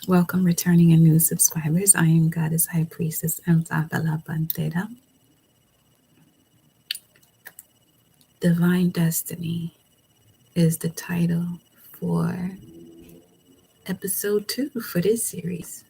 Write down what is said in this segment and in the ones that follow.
Welcome, returning and new subscribers. I am Goddess High Priestess Mtabala Bantera. Divine Destiny is the title for episode 2 for this series.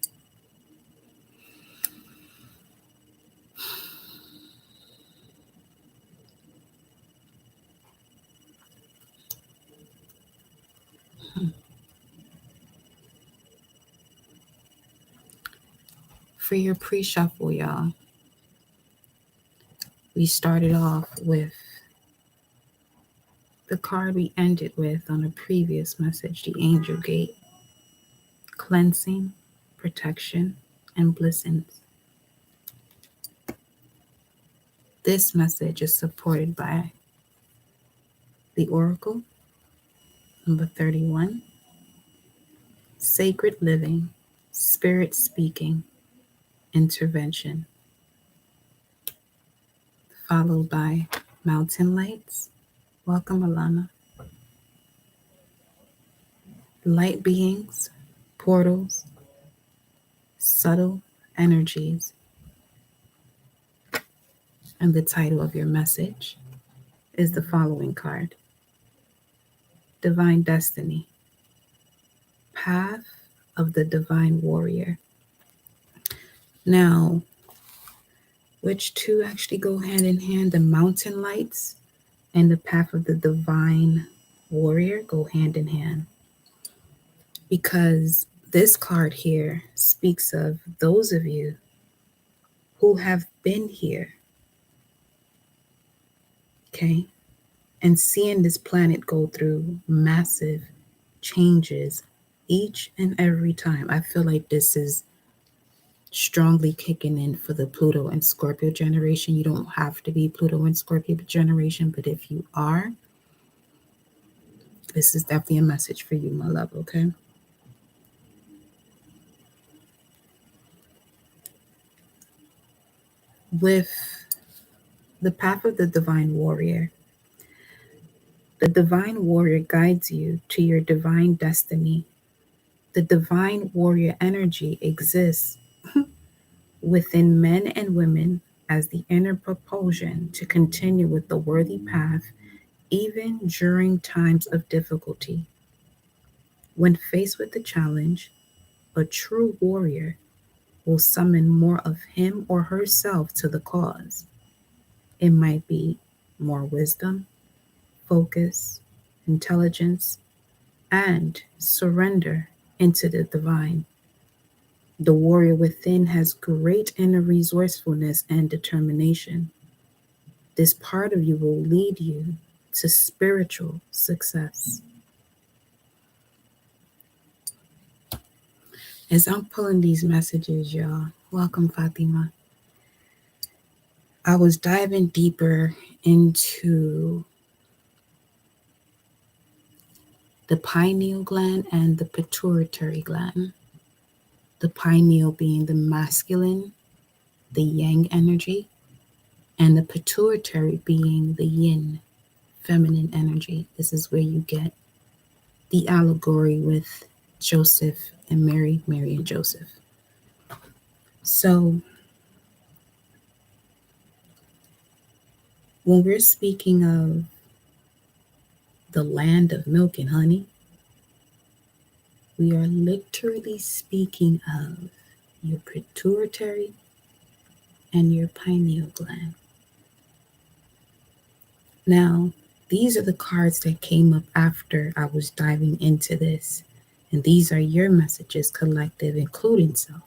For your pre-shuffle, y'all, we started off with the card we ended with on a previous message, the Angel Gate, cleansing, protection, and blessings. This message is supported by the Oracle, number 31, Sacred Living, Spirit Speaking, Intervention, followed by Mountain Lights. Welcome, Alana. Light Beings, Portals, Subtle Energies. And the title of your message is the following card: Divine Destiny, Path of the Divine Warrior. Now, which two actually go hand in hand? The Mountain Lights and the Path of the Divine Warrior go hand in hand, because this card here speaks of those of you who have been here, okay, and seeing this planet go through massive changes each and every time. I feel like this is strongly kicking in for the Pluto and Scorpio generation. You don't have to be Pluto and Scorpio generation, but if you are, this is definitely a message for you, my love, okay? With the Path of the Divine Warrior, the Divine Warrior guides you to your divine destiny. The Divine Warrior energy exists within men and women as the inner propulsion to continue with the worthy path even during times of difficulty. When faced with a challenge, a true warrior will summon more of him or herself to the cause. It might be more wisdom, focus, intelligence, and surrender into the divine. The warrior within has great inner resourcefulness and determination. This part of you will lead you to spiritual success. As I'm pulling these messages, y'all, welcome, Fatima. I was diving deeper into the pineal gland and the pituitary gland. The pineal being the masculine, the yang energy, and the pituitary being the yin, feminine energy. This is where you get the allegory with Joseph and Mary, Mary and Joseph. So when we're speaking of the land of milk and honey, we are literally speaking of your pituitary and your pineal gland. Now, these are the cards that came up after I was diving into this. And these are your messages, collective, including self.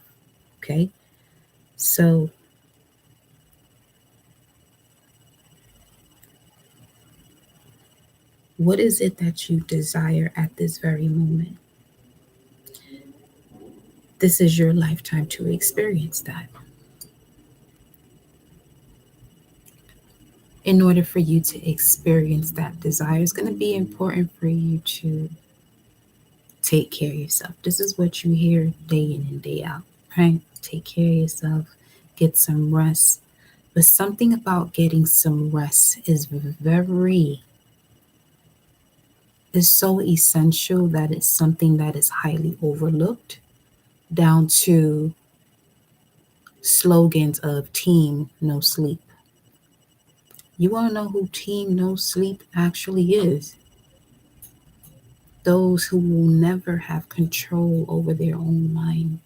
Okay? So, what is it that you desire at this very moment? This is your lifetime to experience that. In order for you to experience that desire, it's going to be important for you to take care of yourself. This is what you hear day in and day out, right? Take care of yourself, get some rest. But something about getting some rest is so essential that it's something that is highly overlooked down to slogans of Team No Sleep. You want to know who Team No Sleep actually is? Those who will never have control over their own mind.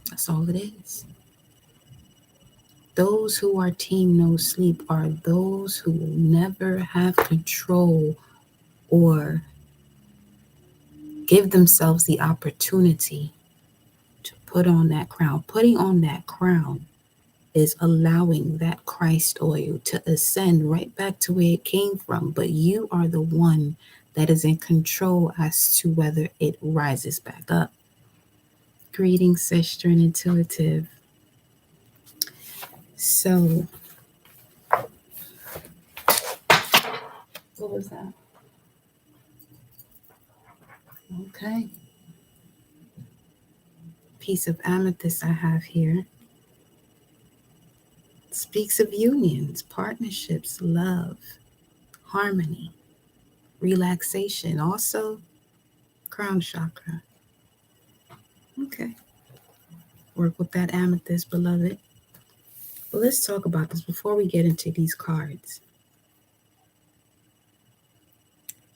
That's all it is. Those who are Team No Sleep are those who will never have control or give themselves the opportunity to put on that crown. Putting on that crown is allowing that Christ oil to ascend right back to where it came from. But you are the one that is in control as to whether it rises back up. Greetings, sister and intuitive. So, what was that? Okay. Piece of amethyst I have here speaks of unions, partnerships, love, harmony, relaxation, also crown chakra. Okay. Work with that amethyst, beloved. But let's talk about this before we get into these cards.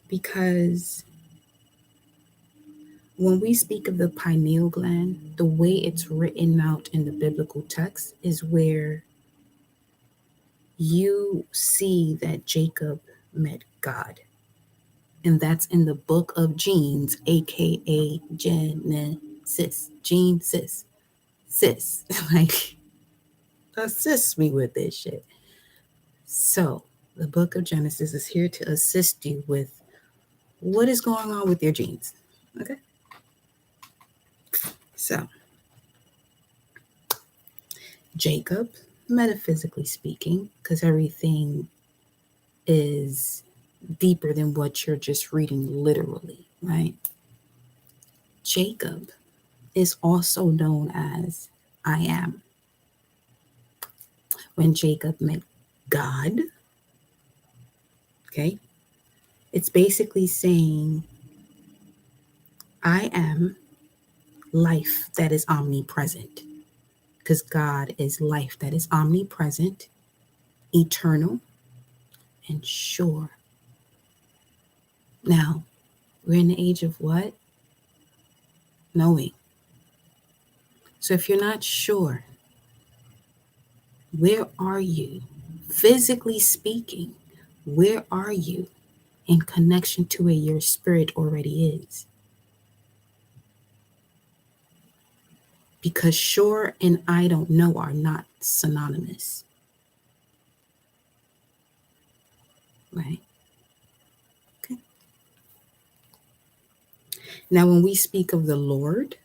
Because when we speak of the pineal gland, the way it's written out in the biblical text is where you see that Jacob met God. And that's in the book of Genes, aka Genesis. Genesis. Sis. Like, assist me with this shit. So, the book of Genesis is here to assist you with what is going on with your genes. Okay? So, Jacob, metaphysically speaking, because everything is deeper than what you're just reading literally, right? Jacob is also known as I am. When Jacob met God, okay, it's basically saying, I am life that is omnipresent. Because God is life that is omnipresent, eternal, and sure. Now, we're in the age of what? Knowing. So if you're not sure, where are you? Physically speaking, where are you in connection to where your spirit already is? Because sure and I don't know are not synonymous. Right? Okay. Now, when we speak of the Lord,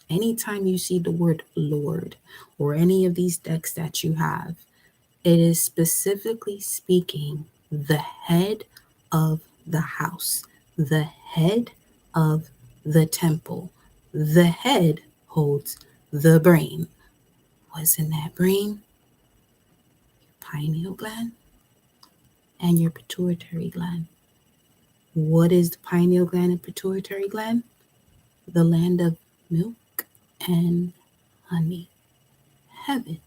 anytime you see the word Lord or any of these decks that you have, it is specifically speaking the head of the house, the head of the temple. The head holds the brain. What's in that brain? Pineal gland and your pituitary gland. What is the pineal gland and pituitary gland? The land of milk and honey. Heaven.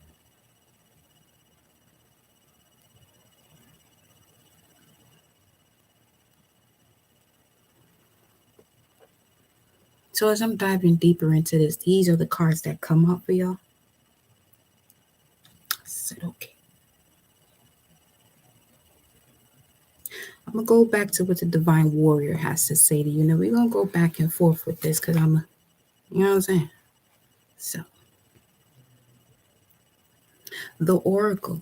So as I'm diving deeper into this, these are the cards that come up for y'all. I said, okay. I'm going to go back to what the Divine Warrior has to say to you. Now, we're going to go back and forth with this because you know what I'm saying? So, the Oracle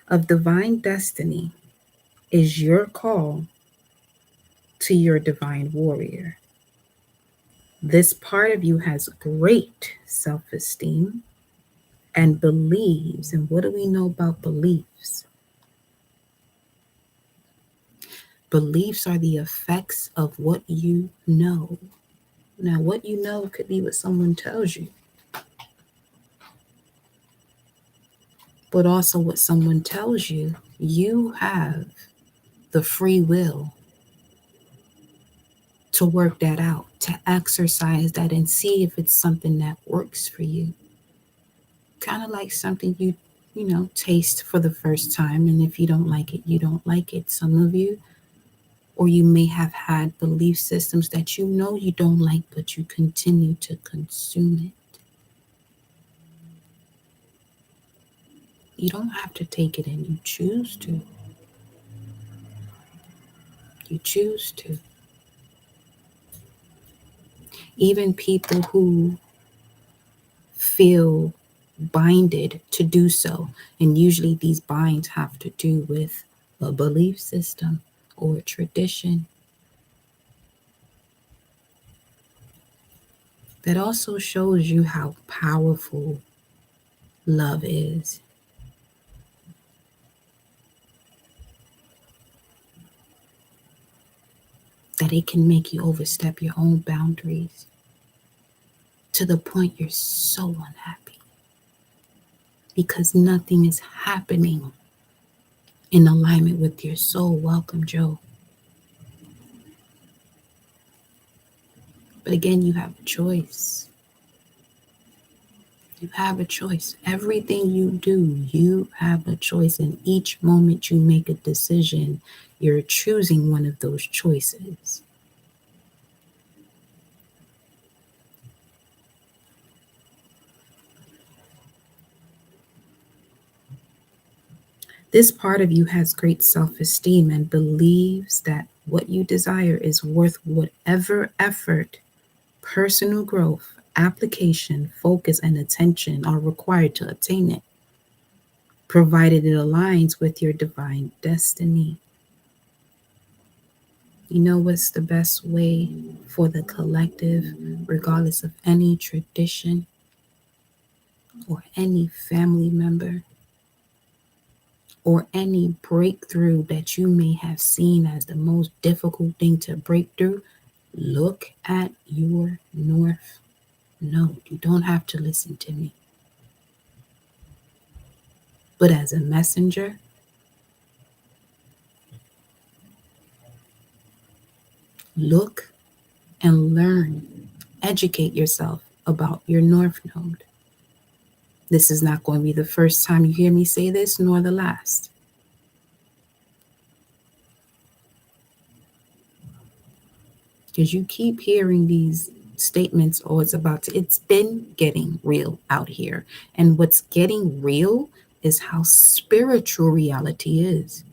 of Divine Destiny is your call to your Divine Warrior. This part of you has great self-esteem and believes. And what do we know about beliefs? Beliefs are the effects of what you know. Now, what you know could be what someone tells you, but also what someone tells you, you have the free will to work that out, to exercise that and see if it's something that works for you. Kind of like something you taste for the first time, and if you don't like it, you don't like it. Some of you, or you may have had belief systems that you don't like, but you continue to consume it. You don't have to take it in, you choose to. You choose to. Even people who feel binded to do so, and usually these binds have to do with a belief system or a tradition, that also shows you how powerful love is. That it can make you overstep your own boundaries to the point you're so unhappy because nothing is happening in alignment with your soul. Welcome, Joe. But again, you have a choice. You have a choice. Everything you do, you have a choice. And each moment you make a decision, you're choosing one of those choices. This part of you has great self esteem and believes that what you desire is worth whatever effort, personal growth, application, focus, and attention are required to obtain it, provided it aligns with your divine destiny. You know what's the best way for the collective, regardless of any tradition or any family member or any breakthrough that you may have seen as the most difficult thing to break through? Look at your north node. You don't have to listen to me. But as a messenger, look and learn. Educate yourself about your north node. This is not going to be the first time you hear me say this, nor the last. Because you keep hearing these statements, oh, it's been getting real out here. And what's getting real is how spiritual reality is.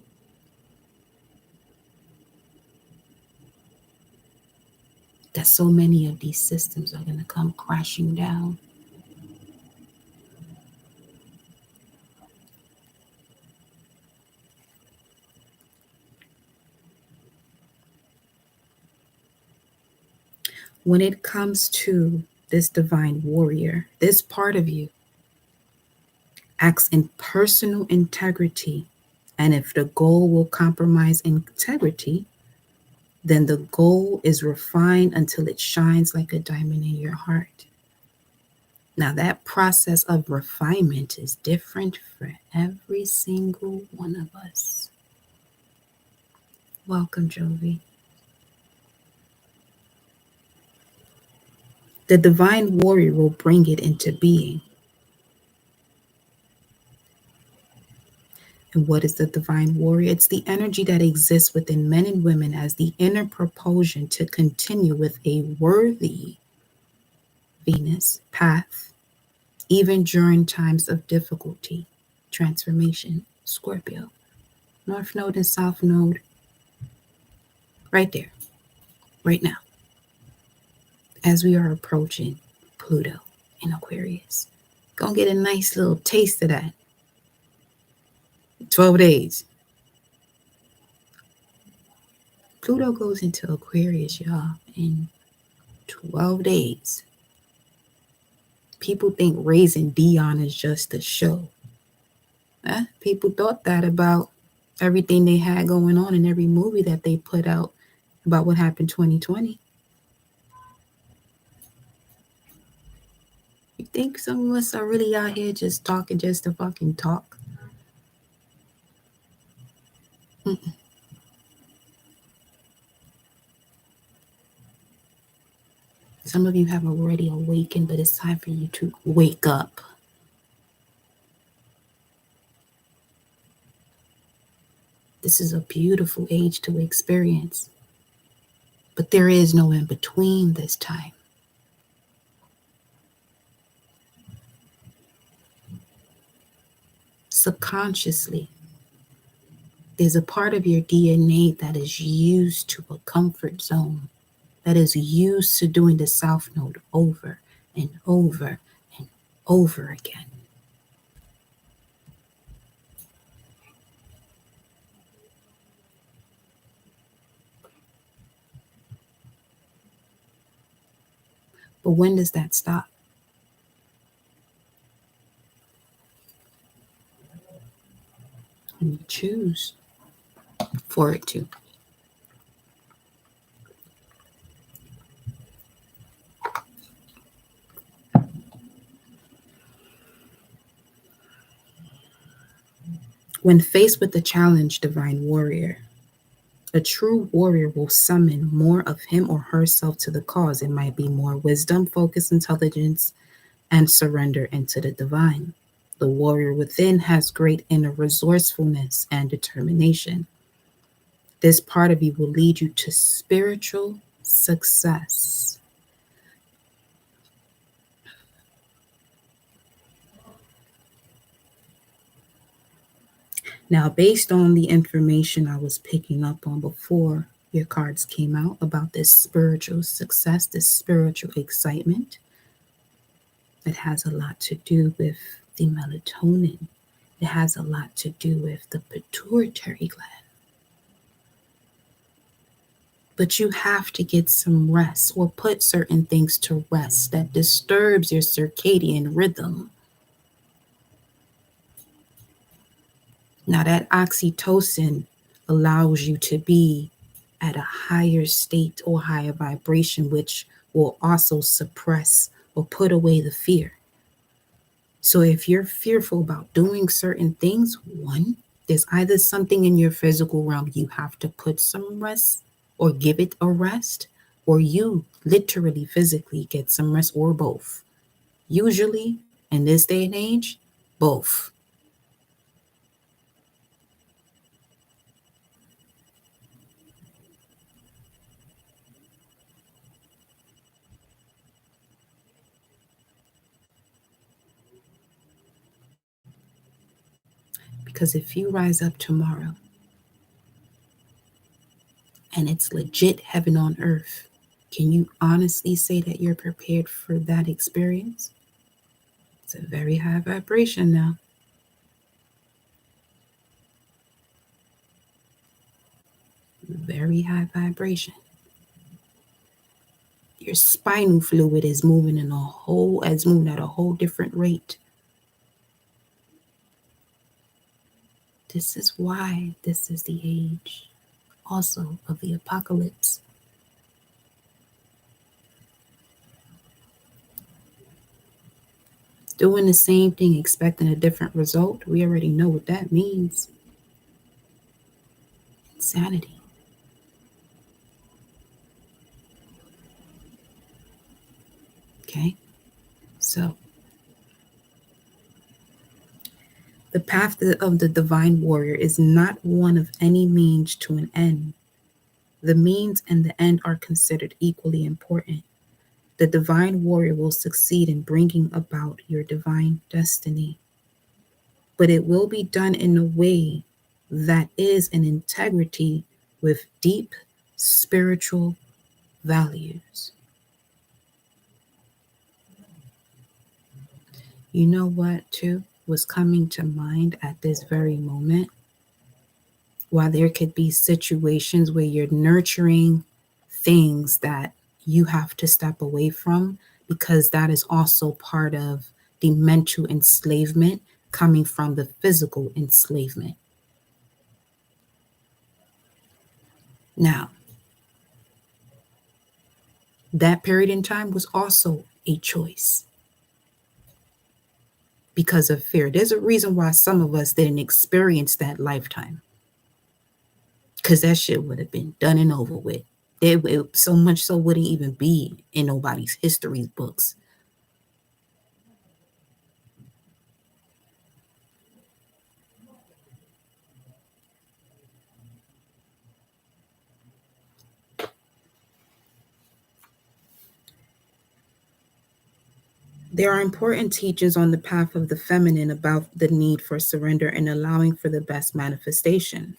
That so many of these systems are going to come crashing down. When it comes to this divine warrior, this part of you acts in personal integrity. And if the goal will compromise integrity, then the goal is refined until it shines like a diamond in your heart. Now, that process of refinement is different for every single one of us. Welcome, Jovi. The divine warrior will bring it into being. And what is the divine warrior? It's the energy that exists within men and women as the inner propulsion to continue with a worthy Venus path, even during times of difficulty, transformation. Scorpio, North Node and South Node, right there, right now, as we are approaching Pluto in Aquarius. Gonna get a nice little taste of that. 12 days. Pluto goes into Aquarius, y'all, in 12 days. People think raising Dion is just a show. People thought that about everything they had going on in every movie that they put out about what happened 2020. You think some of us are really out here just talking just to fucking talk? Mm-mm. Some of you have already awakened, but it's time for you to wake up. This is a beautiful age to experience, but there is no in between this time. Subconsciously, there's a part of your DNA that is used to a comfort zone, that is used to doing the South Node over and over and over again. But when does that stop? When you choose for it to. When faced with a challenge, divine warrior, a true warrior will summon more of him or herself to the cause. It might be more wisdom, focus, intelligence, and surrender into the divine. The warrior within has great inner resourcefulness and determination. This part of you will lead you to spiritual success. Now, based on the information I was picking up on before your cards came out about this spiritual success, this spiritual excitement, it has a lot to do with the melatonin. It has a lot to do with the pituitary gland. But you have to get some rest or put certain things to rest that disturbs your circadian rhythm. Now, that oxytocin allows you to be at a higher state or higher vibration, which will also suppress or put away the fear. So if you're fearful about doing certain things, one, there's either something in your physical realm you have to put some rest or give it a rest, or you literally physically get some rest, or both. Usually, in this day and age, both. Because if you rise up tomorrow and it's legit heaven on earth, can you honestly say that you're prepared for that experience? It's a very high vibration now. Very high vibration. Your spinal fluid is moving at a whole different rate. This is why this is the age also of the apocalypse. Doing the same thing, expecting a different result, we already know what that means. Insanity. Okay, so the path of the divine warrior is not one of any means to an end. The means and the end are considered equally important. The divine warrior will succeed in bringing about your divine destiny, but it will be done in a way that is in integrity with deep spiritual values. You know what, too, was coming to mind at this very moment? While there could be situations where you're nurturing things that you have to step away from, because that is also part of the mental enslavement coming from the physical enslavement. Now, that period in time was also a choice because of fear. There's a reason why some of us didn't experience that lifetime, because that shit would have been done and over with. It so much so wouldn't even be in nobody's history books. There are important teachings on the path of the feminine about the need for surrender and allowing for the best manifestation.